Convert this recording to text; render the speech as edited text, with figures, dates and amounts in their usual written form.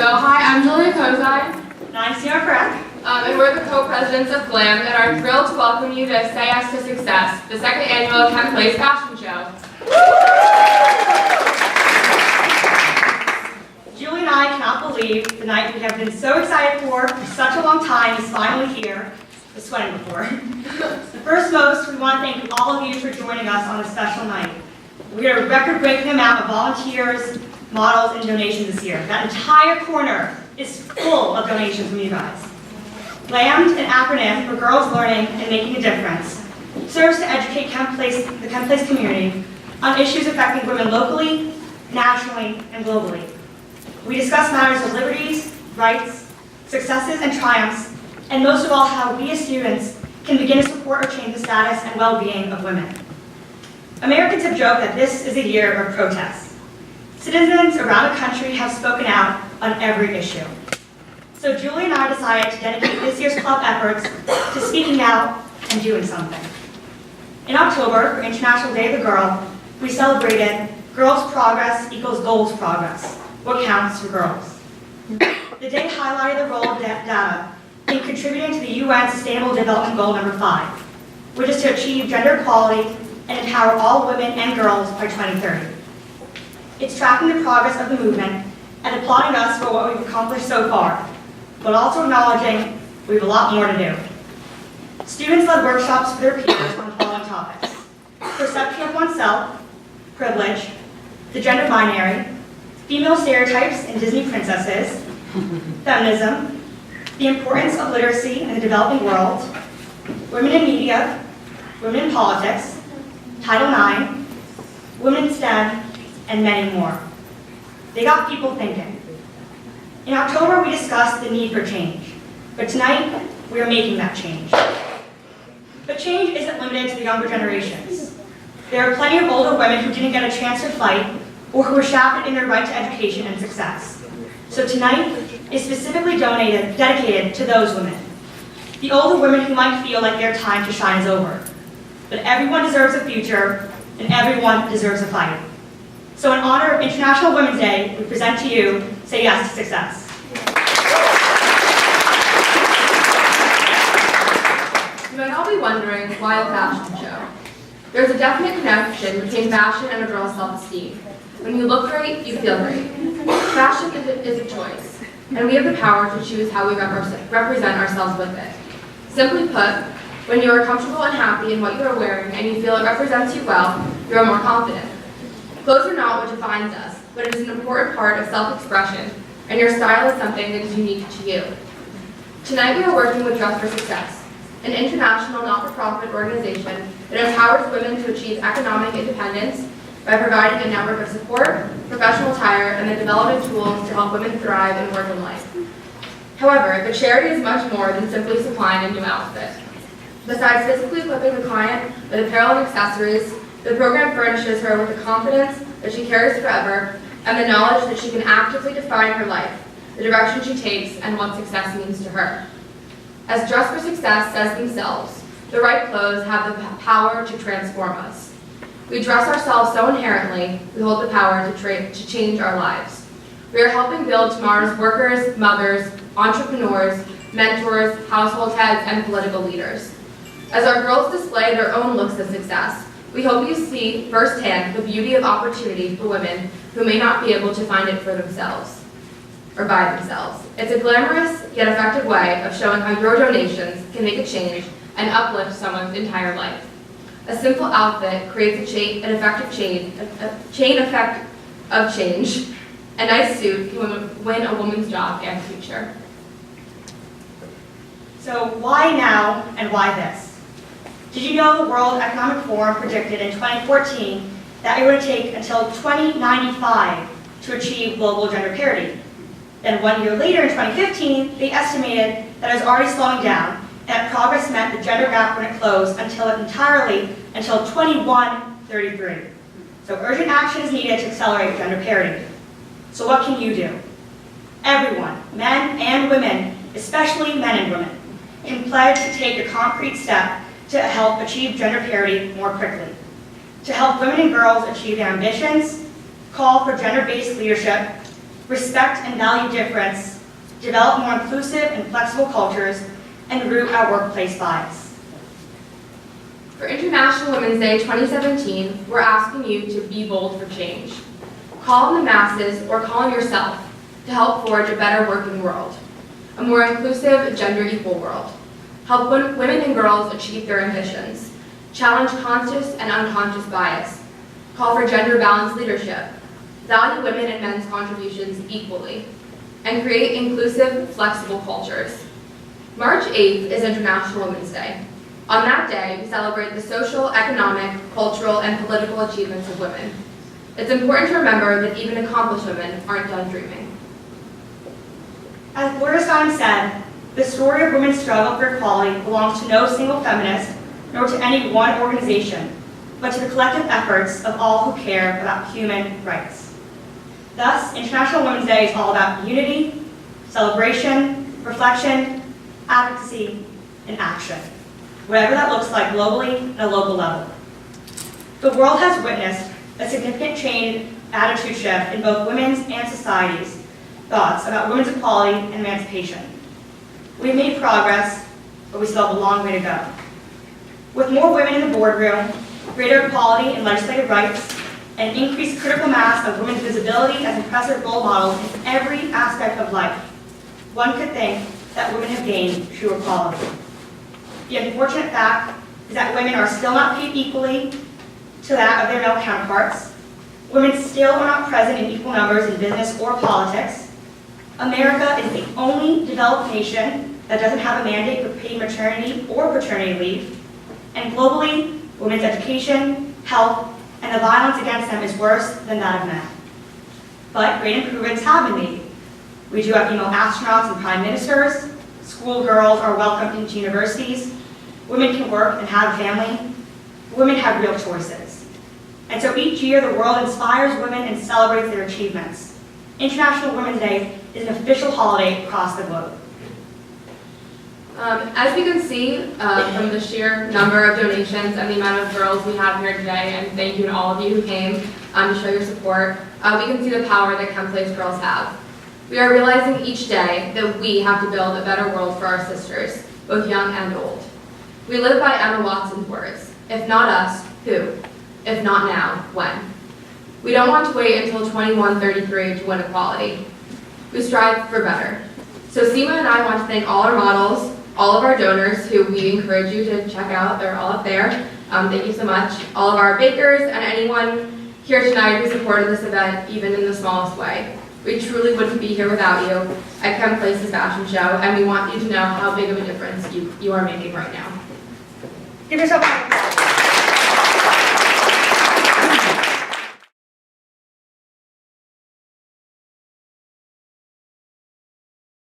Hi, I'm Julia Kozine. And I'm Sierra Crack. And we're the co-presidents of GLAM and are thrilled to welcome you to Say Yes to Success, the second annual Kent Place Fashion Show. Julie and I cannot believe the night we have been so excited for such a long time is finally here. I was sweating before. First most, we want to thank all of you for joining us on this special night. We had a record-breaking amount of volunteers, models, and donations this year. That entire corner is full of donations from you guys. GLAM'D, an acronym for Girls Learning and Making a Difference, serves to educate the Kent Place community on issues affecting women locally, nationally, and globally. We discuss matters of liberties, rights, successes, and triumphs, and most of all, how we as students can begin to support or change the status and well-being of women. Americans have joked that this is a year of protest. Citizens around the country have spoken out on every issue. So Julie and I decided to dedicate this year's club efforts to speaking out and doing something. In October, for International Day of the Girl, we celebrated Girls' Progress equals Goals Progress, what counts for girls. The day highlighted the role of data in contributing to the UN Sustainable Development Goal number 5, which is to achieve gender equality and empower all women and girls by 2030. It's tracking the progress of the movement and applauding us for what we've accomplished so far, but also acknowledging we have a lot more to do. Students led workshops for their peers on the following topics: perception of oneself, privilege, the gender binary, female stereotypes in Disney princesses, feminism, the importance of literacy in the developing world, women in media, women in politics, Title IX, women in STEM, and many more. They got people thinking. In October, we discussed the need for change, but tonight, we are making that change. But change isn't limited to the younger generations. There are plenty of older women who didn't get a chance to fight or who were shafted in their right to education and success. So tonight is specifically dedicated to those women. The older women who might feel like their time to shine is over. But everyone deserves a future, and everyone deserves a fight. So in honor of International Women's Day, we present to you Say Yes to Success. You might all be wondering, why a fashion show? There's a definite connection between fashion and a girl's self-esteem. When you look great, you feel great. Fashion is a choice, and we have the power to choose how we represent ourselves with it. Simply put, when you are comfortable and happy in what you are wearing and you feel it represents you well, you are more confident. Clothes are not what defines us, but it is an important part of self-expression, and your style is something that is unique to you. Tonight we are working with Dress for Success, an international not-for-profit organization that empowers women to achieve economic independence by providing a network of support, professional attire, and the development tools to help women thrive in work and life. However, the charity is much more than simply supplying a new outfit. Besides physically equipping the client with apparel and accessories, the program furnishes her with the confidence that she carries forever and the knowledge that she can actively define her life, the direction she takes, and what success means to her. As Dress for Success says themselves, the right clothes have the power to transform us. We dress ourselves so inherently, we hold the power to change our lives. We are helping build tomorrow's workers, mothers, entrepreneurs, mentors, household heads, and political leaders. As our girls display their own looks of success, we hope you see firsthand the beauty of opportunity for women who may not be able to find it for themselves, or by themselves. It's a glamorous yet effective way of showing how your donations can make a change and uplift someone's entire life. A simple outfit creates an effective chain effect of change. A nice suit can win a woman's job and future. So why now and why this? Did you know the World Economic Forum predicted in 2014 that it would take until 2095 to achieve global gender parity? Then 1 year later, in 2015, they estimated that it was already slowing down, and that progress meant the gender gap wouldn't close until 2133. So urgent action is needed to accelerate gender parity. So what can you do? Everyone, men and women, especially men and women, can pledge to take a concrete step to help achieve gender parity more quickly, to help women and girls achieve their ambitions, call for gender-based leadership, respect and value difference, develop more inclusive and flexible cultures, and root out workplace bias. For International Women's Day 2017, we're asking you to be bold for change. Call on the masses or call on yourself to help forge a better working world, a more inclusive, gender-equal world. Help women and girls achieve their ambitions. Challenge conscious and unconscious bias. Call for gender-balanced leadership. Value women and men's contributions equally. And create inclusive, flexible cultures. March 8th is International Women's Day. On that day, we celebrate the social, economic, cultural, and political achievements of women. It's important to remember that even accomplished women aren't done dreaming. As Gloria Steinem said, the story of women's struggle for equality belongs to no single feminist, nor to any one organization, but to the collective efforts of all who care about human rights. Thus, International Women's Day is all about unity, celebration, reflection, advocacy, and action, whatever that looks like globally at a local level. The world has witnessed a significant change, attitude shift in both women's and society's thoughts about women's equality and emancipation. We've made progress, but we still have a long way to go. With more women in the boardroom, greater equality in legislative rights, and increased critical mass of women's visibility as impressive role models in every aspect of life, one could think that women have gained true equality. The unfortunate fact is that women are still not paid equally to that of their male counterparts. Women still are not present in equal numbers in business or politics. America is the only developed nation that doesn't have a mandate for paid maternity or paternity leave. And globally, women's education, health, and the violence against them is worse than that of men. But great improvements have been made. We do have female astronauts and prime ministers. Schoolgirls are welcomed into universities. Women can work and have a family. Women have real choices. And so each year, the world inspires women and celebrates their achievements. International Women's Day is an official holiday across the globe. As we can see from the sheer number of donations and the amount of girls we have here today, and thank you to all of you who came to show your support, we can see the power that Place girls have. We are realizing each day that we have to build a better world for our sisters, both young and old. We live by Emma Watson's words, if not us, who? If not now, when? We don't want to wait until 2133 to win equality. We strive for better. So Seema and I want to thank all our models, all of our donors who we encourage you to check out. They're all up there. Thank you so much. All of our bakers and anyone here tonight who supported this event, even in the smallest way. We truly wouldn't be here without you at Place's fashion show, and we want you to know how big of a difference you are making right now. Give yourself a round of applause.